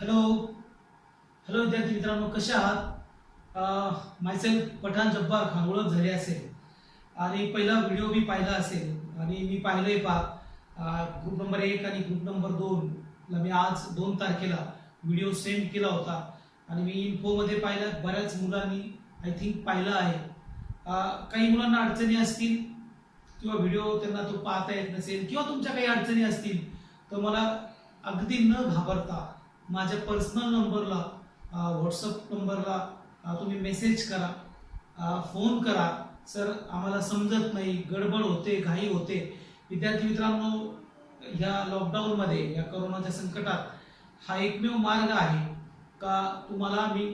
Hello hello विद्यार्थी मित्रांनो, कशा आहात? मायसेल्फ पठाण जब्बार खान, ओळख झाली असेल आणि पहिला व्हिडिओ मी पाहिला असेल आणि मी पाहिलंय ग्रुप नंबर 1 आणि ग्रुप नंबर 2 ला मी आज 2 तारखेला व्हिडिओ सेंड केला होता आणि मी इन्फोमध्ये पाहिलं, बऱ्याच मुलांनी आय थिंक पाहिलं आहे. काही मुलांना अडचणी असतील किंवा व्हिडिओ त्यांना तो पाहता येत नसेल किंवा तुमच्या काही अडचणी असतील तर मला अगदी न घाबरता माझ्या पर्सनल नंबरला, व्हॉट्सअप नंबरला तुम्ही मेसेज करा, फोन करा. सर, आम्हाला समजत नाही, गडबड होते, घाई होते. विद्यार्थी मित्रांनो, ह्या लॉकडाऊनमध्ये, या करोनाच्या संकटात हा एकमेव मार्ग आहे का तुम्हाला मी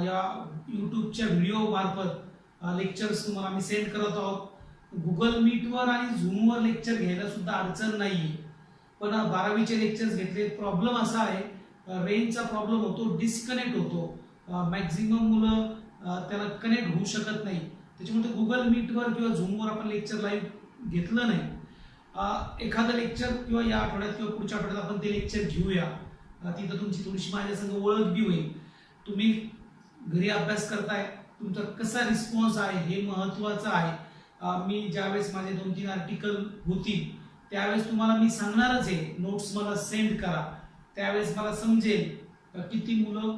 या यूट्यूबच्या व्हिडिओ मार्फत लेक्चर्स तुम्हाला मी सेंड करत आहोत. गुगल मीटवर आणि झूमवर लेक्चर घ्यायला सुद्धा अडचण नाही. पण 12वीचे लेक्चर्स घेतले, प्रॉब्लेम असा आहे, रेंजचा प्रॉब्लेम होतो, डिस्कनेक्ट होतो. मॅक्झिमम मुलं त्याला कनेक्ट होऊ शकत नाही. त्याच्यामुळे गुगल मीटवर किंवा झूमवर आपण लेक्चर लाईव्ह घेतलं नाही. एखादं लेक्चर किंवा या आठवड्यात किंवा पुढच्या आठवड्यात आपण ते लेक्चर घेऊया. तिथं तुमची थोडीशी माझ्यासंग ओळख बी होईल. तुम्ही घरी अभ्यास करताय, तुमचा कसा रिस्पॉन्स आहे हे महत्त्वाचं आहे. मी ज्यावेळेस माझे 2-3 आर्टिकल होतील त्यावेळेस तुम्हाला मी सांगणारच आहे, नोट्स मला सेंड करा. त्यावेळेस मला समजेल किती मुलं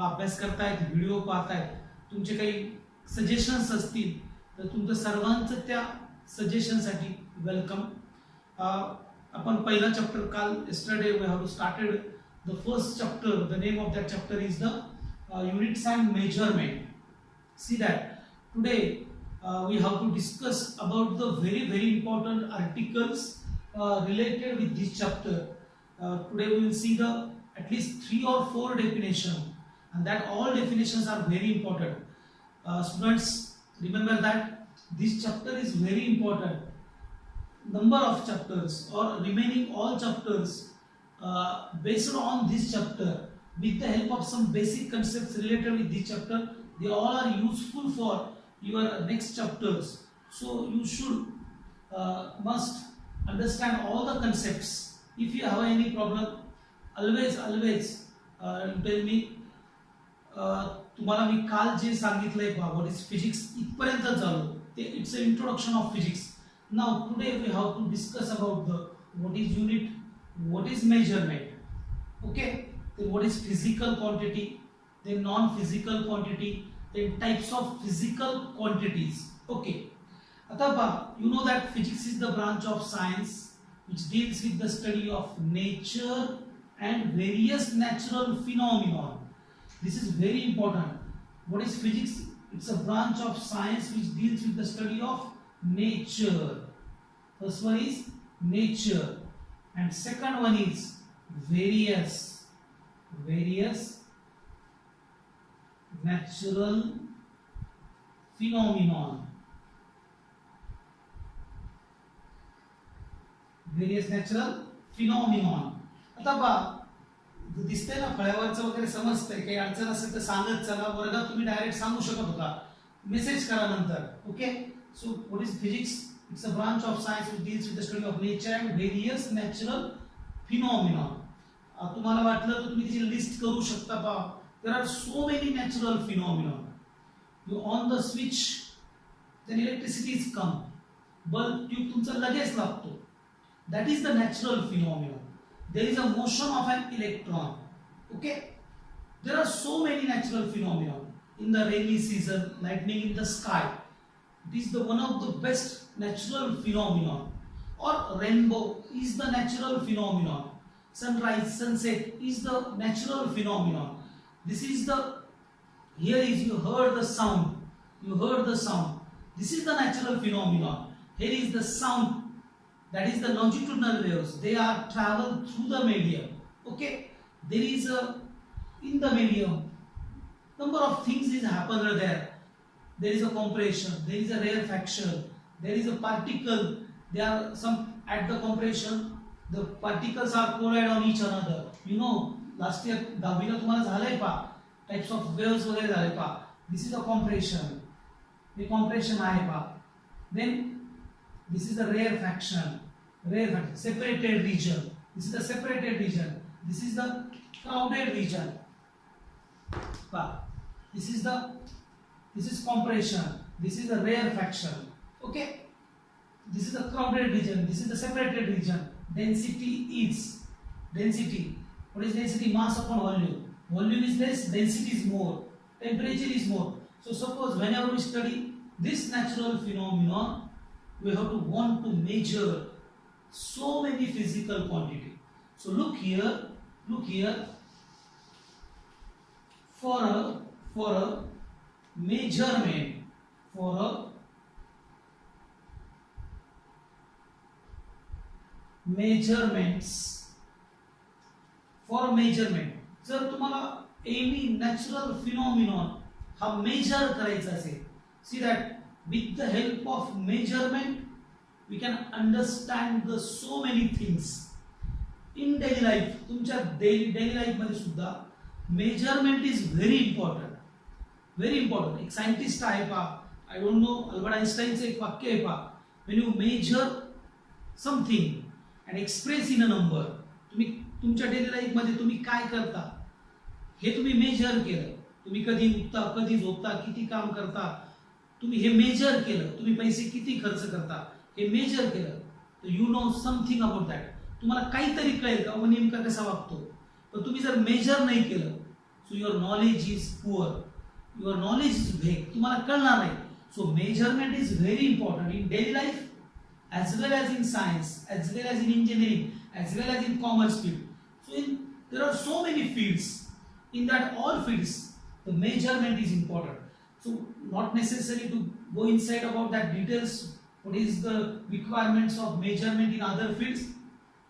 अभ्यास करतायत, व्हिडिओ पाहतायत. तुमचे काही सजेशन्स असतील तर तुमचं सर्वांचं त्या सजेशनसाठी वेलकम. आपण पहिला चॅप्टर काल yesterday we have started the first chapter. The name of that chapter is the units and measurement. See that today we have to discuss about the very important articles related with this chapter. Today we will see the at least 3 or 4 definition, and that all definitions are very important. Students, remember that this chapter is very important. Number of chapters or remaining all chapters based on this chapter, with the help of some basic concepts related with this chapter, they all are useful for your next chapters. So you should must understand all the concepts. If you have any problem, always tell me. तुम्हाला मी काल जे सांगितलंय what is physics इथपर्यंत झालो ते it's a introduction of physics. Now today we have to discuss about the what is unit, what is measurement. Okay, then what is physical quantity, then non-physical quantity, then types of physical quantities. Okay, atapa you know that physics is the branch of science which deals with the study of nature and various natural phenomena. This is very important. What is physics? It's a branch of science which deals with the study of nature. First one is nature and second one is various natural phenomenon. Various natural phenomenon. आता पहा, दिसतंय ना फळ्यावरचं वगैरे, समजतंय. काही अडचण असेल तर सांगत चला. वर्गात तुम्ही डायरेक्ट सांगू शकत होता, मेसेज करा नंतर. Okay, so what is physics? It's a branch of science which deals with the study of nature and various natural phenomena. तुम्हाला वाटलं तर तुम्ही त्याची लिस्ट करू शकता. पहा, there are so many natural phenomena. You on the switch, then electricity is come, bulb tube तुमचा लगेच लागतो. That is the natural phenomena. There is a motion of an electron. Okay, there are so many natural phenomena. In the rainy season, lightning in the sky, it is the one of the best natural phenomenon. Or rainbow is the natural phenomenon. Sunrise, sunset is the natural phenomenon. This is the, here is, you heard the sound, this is the natural phenomenon. Here is the sound, that is the longitudinal waves. They are travel through the medium. Okay, there is a, in the medium, number of things is happen there. There is a compression, there is a rarefaction, there is a particle. There are some at the compression, the particles are collide on each another. You know, last year दहावीला तुम्हाला झालंय पा, types of waves वगैरे झाले पा. This is a compression. Hey compression आहे पा. Then this is the rarefaction, separated region. This is the separated region. This is the crowded region. This is compression. This is a rarefaction. Okay. This is a crowded region. This is the separated region. Density. What is density? Mass upon volume. Volume is less, density is more, temperature is more. So suppose whenever we study this natural phenomenon, we have to want to measure so many physical quantity. So look here. For a measurement, जर तुम्हाला any natural phenomenon हा measure करायचा असेल, see that with the help of measurement we can understand the so many things in daily life. तुमच्या daily life मध्ये सुद्धा measurement is very important. एक scientist आहे पहा, आय डोंट नो, अल्बर्ट आइन्स्टाईनचं एक वाक्य आहे पहा, when you measure something and express in a number. तुम्ही तुमच्या डेली लाईफ मध्ये तुम्ही काय करता हे तुम्ही मेजर केलं. तुम्ही कधी उठता, कधी झोपता, किती काम करता, तुम्ही हे मेजर केलं. तुम्ही पैसे किती खर्च करता हे मेजर केलं, तर you know something about that. तुम्हाला काहीतरी कळेल का मग नेमका कसा वागतो. पण तुम्ही जर मेजर नाही केलं, so your knowledge is poor, your knowledge is vague, तुम्हाला कळणार नाही. So measurement is very important in daily life as well as in science, as well as in engineering, as well as in commerce field. So there are so many fields. In that all fields, the measurement is important. So not necessary to go inside about that details. What is the requirements of measurement in other fields?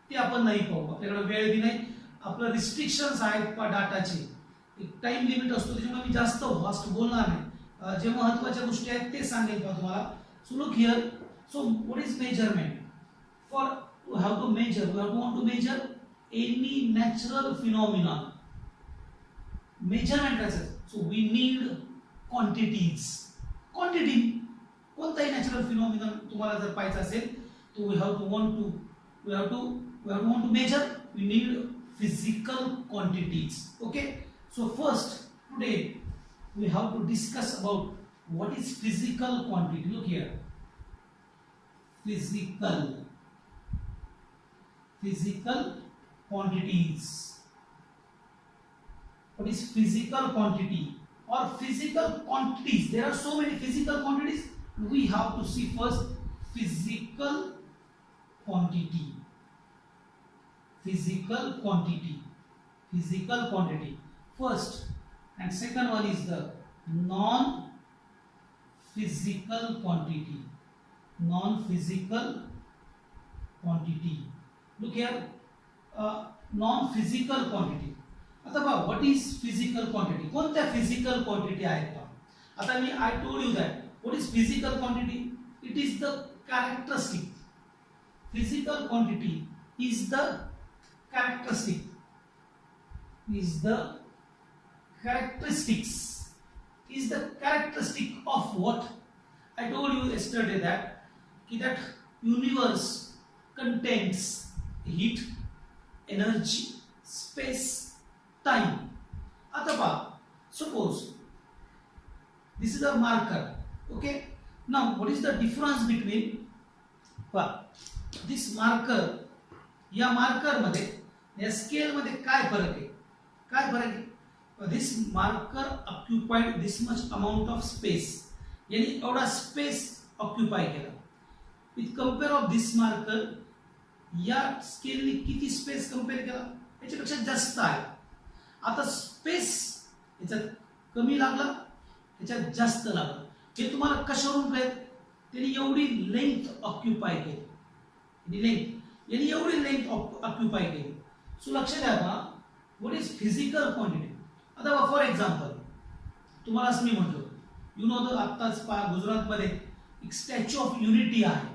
ते आपण नाही पाहू. आपल्याकडे वेळ B नाही. आपलं restrictions आहेत पा डाटाचे. एक टाइम लिमिट असतो, त्याच्यामुळे मी जास्त फास्ट बोलणार नाही. जे महत्त्वाच्या गोष्टी आहेत ते सांगेल पहा तुम्हाला. So look here. So what is measurement? For we have to measure, we have to want to measure any natural phenomenon. Measurement as so we need quantities. Quantity. कोणताही natural phenomenon तुम्हाला जर पाहायचा असेल, तो we have to want to measure. We need physical quantities. Okay. So first today we have to discuss about what is physical quantity. Look here. Physical quantities. What is physical quantity or physical quantities? There are so many physical quantities. We have to see first physical quantity. First and second one is the non-physical quantity. Look here, non-physical quantity. आता पहा, what is physical quantity? कोणत्या physical quantity आहेत पहा. आता मी I told you that what is physical quantity? It is the characteristic. Physical quantity is the characteristic. Is the characteristic of what? I told you yesterday that universe contains heat, energy, space, time. आता पहा, suppose this is a marker. Okay. Now what is the difference between this marker, या marker मध्ये, या scale मध्ये काय फरक आहे? This marker occupied this much amount of space. यानी एवढा स्पेस ऑक्युपाय केला. With compare of this marker, या स्केलने किती स्पेस कंपेअर केला? याच्यापेक्षा जास्त आहे. आता स्पेस याच्यात कमी लागला, याच्यात जास्त लागला. हे तुम्हाला कशावरून कळेल? त्यांनी एवढी लेंथ ऑक्युपाय केली. यांनी एवढी लेंथ ऑक्युपाय केली. सो लक्षात द्या बा, व्हॉट इज फिजिकल क्वांटिटी. आता फॉर एक्झाम्पल तुम्हाला असं मी म्हटलं, यू नो द आत्ताच पहा गुजरातमध्ये एक स्टॅच्यू ऑफ युनिटी आहे.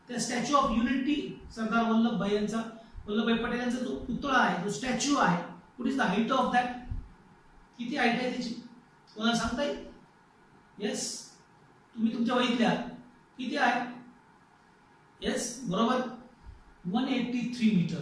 त्या statue of unity Sardar Vallabhbhai Patel यांचा जो पुतळा आहे, जो स्टॅच्यू आहे, what is the height of that? किती हाईट आहे त्याची? कोणाला सांगता येईल? येस, तुम्ही तुमच्या वहीत लिहा. किती आहे? येस, बरोबर, 183 मीटर.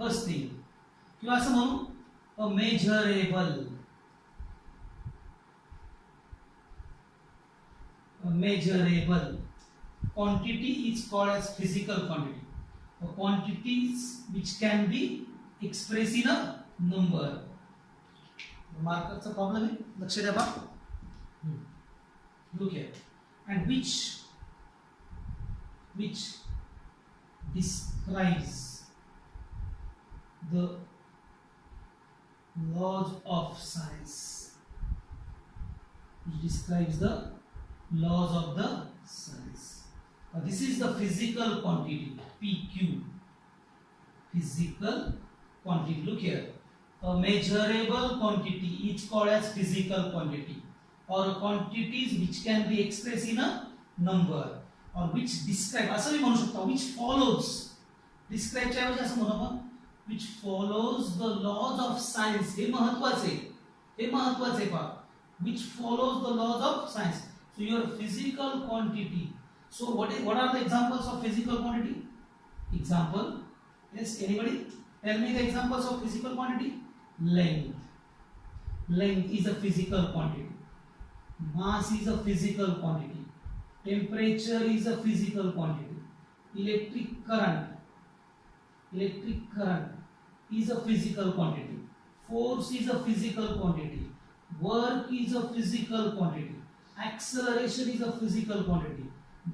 फर्स्ट थिंग, किंवा असं म्हणू अ measurable, measurable quantity is called as physical quantity, quantities which can be expressed in a number. मार्करचा प्रॉब्लेम आहे, लक्ष द्या बा. look here, and which describes the laws of science, which describes the laws of the science. This is the physical quantity, PQ, physical quantity. Look here, a measurable quantity is called as physical quantity, or quantities which can be expressed in a number, or which describe, असं मी म्हणू शकतो, which follows, describe च्या ऐवजी असं म्हणू आपण, which follows the laws of science. हे महत्त्वाचे पहा, which follows the laws of science. So your physical quantity. So what are the examples of physical quantity? Example, yes, anybody tell me the examples of physical quantity? Length is a physical quantity, mass is a physical quantity, temperature is a physical quantity, electric current is a physical quantity, force is a physical quantity, work is a physical quantity, acceleration is a physical quantity,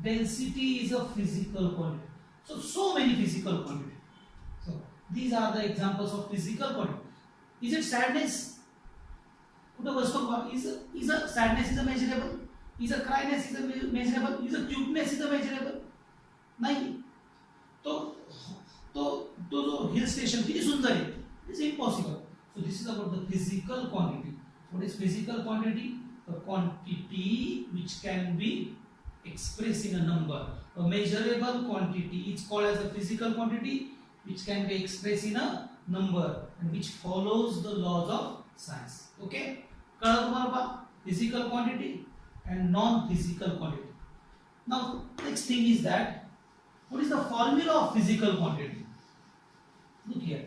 density is a physical quantity. So many physical quantities. So these are the examples of physical quantity. Is it sadness? Is a sadness is a measurable? Is a cryness is a measurable? Is a cuteness is a measurable? नहीं. तो जो hill station किती सुंदर आहे, it's impossible. So this is about the physical quantity. What is physical quantity? A quantity which can be expressed in a number. A measurable quantity is called as a physical quantity which can be expressed in a number and which follows the laws of science. Okay, कळलं तुम्हाला बा, physical quantity and non-physical quantity. Now next thing is that what is the formula of physical quantity? Look here.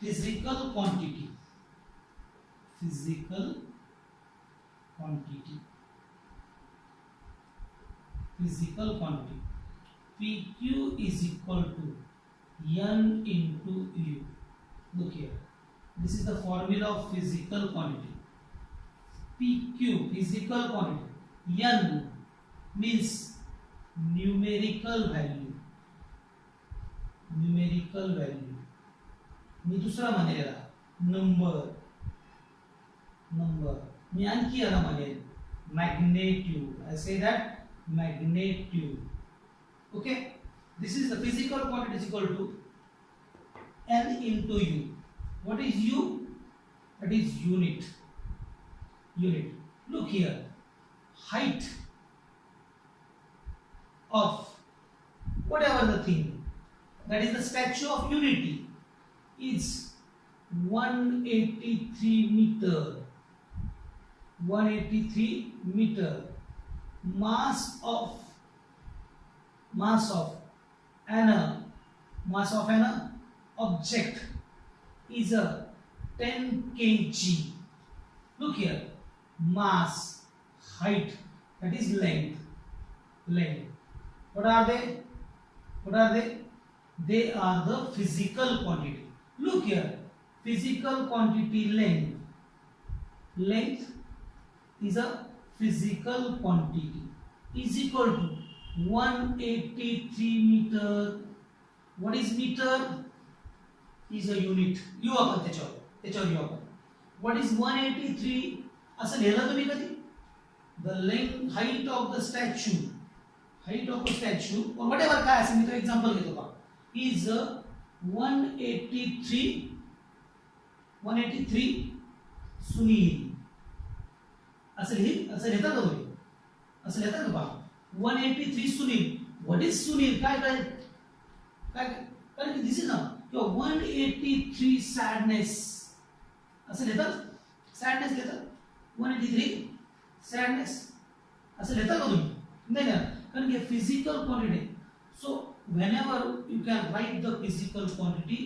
Physical quantity, PQ is equal to N into U. Look here, this is the formula of physical quantity. PQ, physical quantity. N means numerical value. मी दुसरा म्हणेल number. मी आणखी याला म्हणेल magnitude. I say that magnitude. Okay, this is the physical quantity is equal to N into U. What is U? That is unit. Look here, height of whatever the thing, that is the Statue of Unity, is 183 meter. Mass of an object is a 10 kg. Look here, mass, height, that is length. What are they? They are the physical quantity. Look here, physical quantity length is a physical quantity is equal to 183 meter. What is meter? Is a unit. U आपण त्याच्यावर U आपण. What is 183? असं लिहिलं तुम्ही कधी? The length, height of the statue, or whatever काय असेल, मी तो एक्झाम्पल घेतो पहा, is 183 सुनील. असं लिहिता का तुम्ही? असं लिहिता का पहा, 183 सुनील. What is Sunil? काय कारण दिस इज ना किंवा 183 सॅडनेस असं लिहितात. सॅडनेस लिहितात 183 सॅडनेस असं लिहिता का तुम्ही? नाही ना, कारण की physical quantity. So whenever you can write the physical quantity,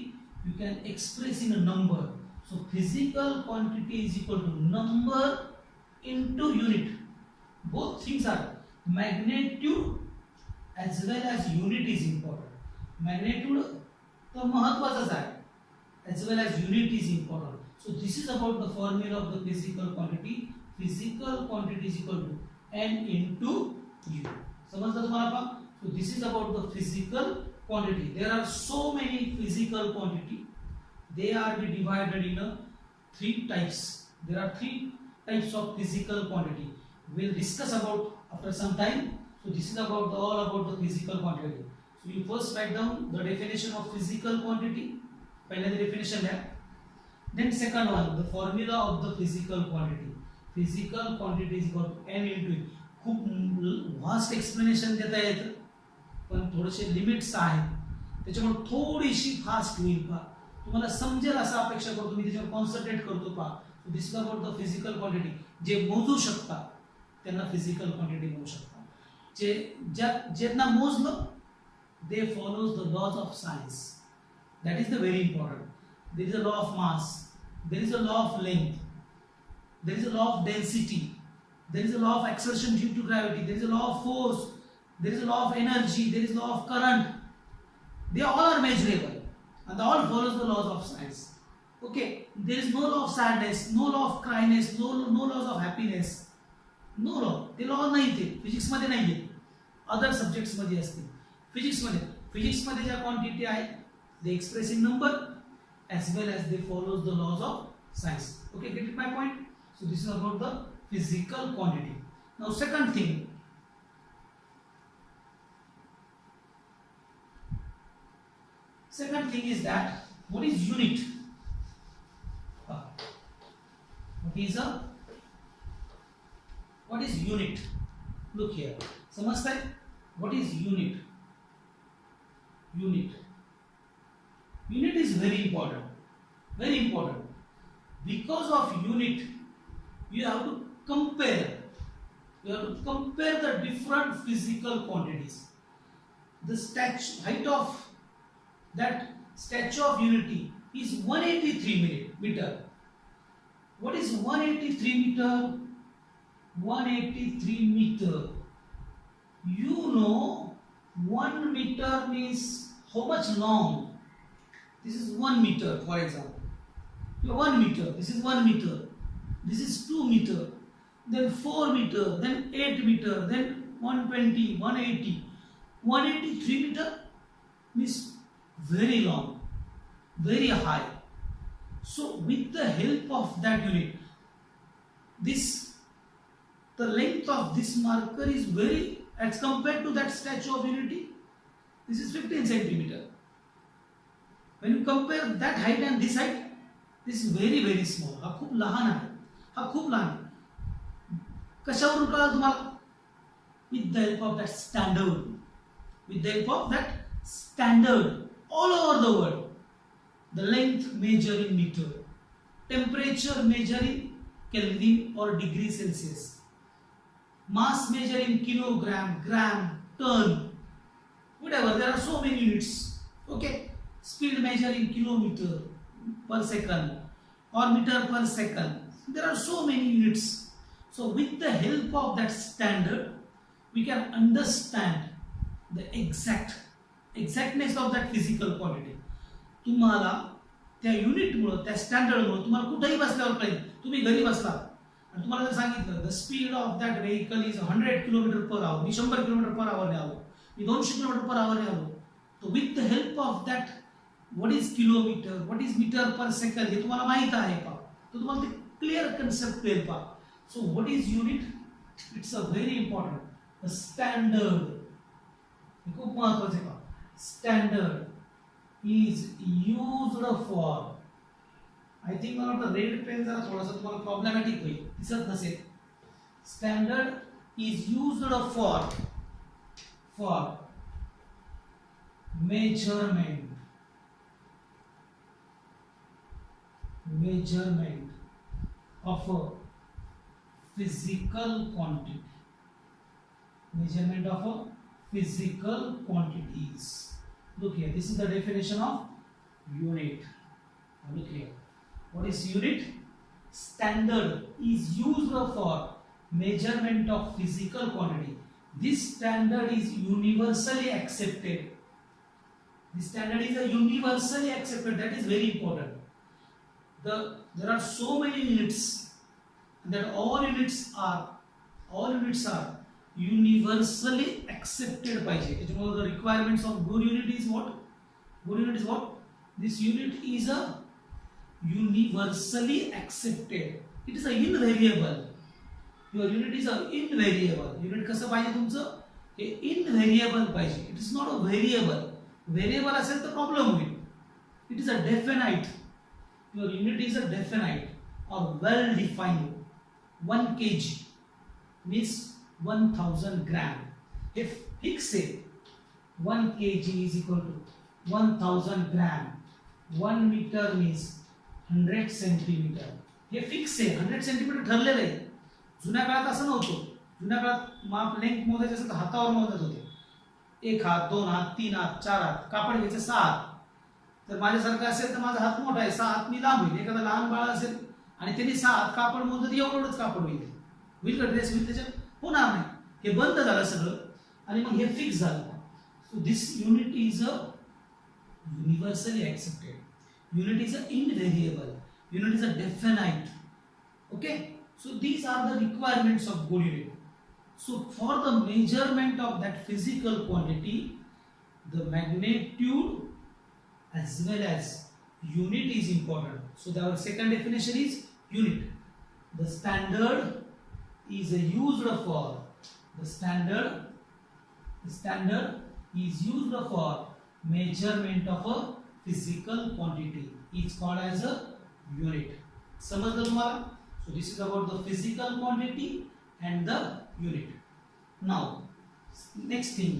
you can express in a number. So physical quantity is equal to number into unit. Both things are magnitude as well as unit is important. Magnitude तो महत्वाचाच आहे, as well as unit is important. So this is about the formula of the physical quantity. Physical quantity is equal to n into u. समजलं तुम्हाला पहा? So this is about the physical quantity. There are so many physical quantity. They are divided in three types. There are three types of physical quantity. We'll discuss about after some time. So this is about all about the physical quantity. So you first write down the definition of physical quantity. पहले the definition है. Then second one, the formula of the physical quantity. Physical quantity is equal to n into u. खूप vast explanation देता येतं, पण थोडेसे limits आहेत, त्याच्यामुळे थोडीशी फास्ट होईल पहा, तुम्हाला समजेल असं अपेक्षा करतो मी, त्याच्यावर कॉन्सन्ट्रेट करतो पहा. So this is about the physical quantity. जे मोजू शकतात त्यांना फिजिकल क्वांटिटी म्हणू शकतात. ज्यांना मोजलं they follows the laws of science. That is the very important. There is a law of mass, there is a law of length, there is a law of density, there is a law of acceleration due to gravity, there is a law of force, there is a law of energy, there is a law of current. They all are measurable and they all follows the laws of science. Okay, there is no law of sadness, no law of cryness, no laws of happiness. No law. ते law नाही, ते physics मध्ये नाहीये, other subjects मध्ये असते. Physics मध्ये ज्या quantity आहेत they express in number as well as they follows the laws of science. Okay, get it my point? So this is about the physical quantity. Now second thing is that what is unit? What is unit? Look here. समझते हैं? What is unit? Unit is very important. Because of unit, you have to compare the different physical quantities. The height of that statue of unity is 183 meter. What is 183 meter? 183 meter. You know 1 meter means how much long? This is 1 meter, for example. 1 meter. This is 1 meter. This is 2 meter. Then 4 meter. Then 8 meter. Then 120, 180. 183 meter means very long, very high. So with the help of that unit, the length of this marker is very, as compared to that statue of unity, this is 15 centimeter. When you compare that height and this height, this is very small. हा खूप लहान आहे. कशावरून कळलं तुम्हाला? With the help of that standard, all over the world, the length measure in meter, temperature measure in Kelvin or degree Celsius, mass measure in kilogram, gram, ton, whatever. There are so many units. Okay, speed measure in kilometer per second or meter per second. There are so many units. So with the help of that standard, we can understand the exactness of that physical quantity. तुम्हाला त्या unit मुळे, त्या standard मुळे तुम्हाला कुठेही बसल्यावर कळेल. तुम्ही घरी बसला आणि तुम्हाला जर सांगितलं the speed of that vehicle is 100 kilometre per hour, me 100 kilometre per hour ने आलो, मी 200 किलोमीटर पर आवर ने आलो, तो with the help of that what is kilometre, what is metre per second, हे तुम्हाला माहित आहे का, तर तुम्हाला ते क्लिअर कन्सेप्ट कळेल पा. सो what is unit? It's a very important standard. खूप महत्वाचे पा. Standard is used for, I think मला वाटतं रेड पेन जरा थोडासा तुम्हाला प्रॉब्लेमॅटिक होईल, दिसत नसेल. Standard is used for measurement of a physical quantity. Measurement of a physical quantities. Look here, this is the definition of unit. Now look here, what is unit? Standard is used for measurement of physical quantity. This standard is universally accepted. This standard is a universally accepted. That is very important. There are so many units that all units are universally accepted पाहिजे. त्याच्यामुळे the requirements of good unit is what? Good unit is what? This unit is a universally accepted. It is a invariable. Your unit is a invariable. Unit कसं पाहिजे तुमचं? हे invariable पाहिजे. It is not a variable. Variable असेल तर problem होईल. It is a definite. Your unit is a definite or well defined. 1 kg means 1000 gram. If fix it, 1 kg is equal to 1000 gram. 1 meter means 100 centimeter. Hey fix आहे. 100 centimetre ठरलेलं आहे. जुन्या काळात असं नव्हतं. जुन्या काळात माप लेंथ मोजायचं असेल तर हातावर मोजत होते. 1 हात, 2 हात, 3 हात, 4 हात. कापड घ्यायचं 6 हात. तर माझ्यासारखं असेल तर माझा हात मोठा आहे, 6 हात मी लांब होईल. एखादा लहान बाळ असेल आणि त्यांनी 6 हात कापड मोजलं तर एवढंच कापड होईल का ड्रेस होईल? त्याच्यात होणार नाही. हे बंद झालं सगळं आणि मग हे फिक्स झालं. So this unit is a universally accepted. Unit is a invariable. Unit is a definite. Okay, so these are the requirements of good unit. So for the measurement of that physical quantity, the magnitude as well as unit is important. So our second definition is unit. The standard is used for the standard is used for measurement of a physical quantity. It's called as a unit. समजलं तुम्हाला? So this is about the physical quantity and the unit. Now next thing.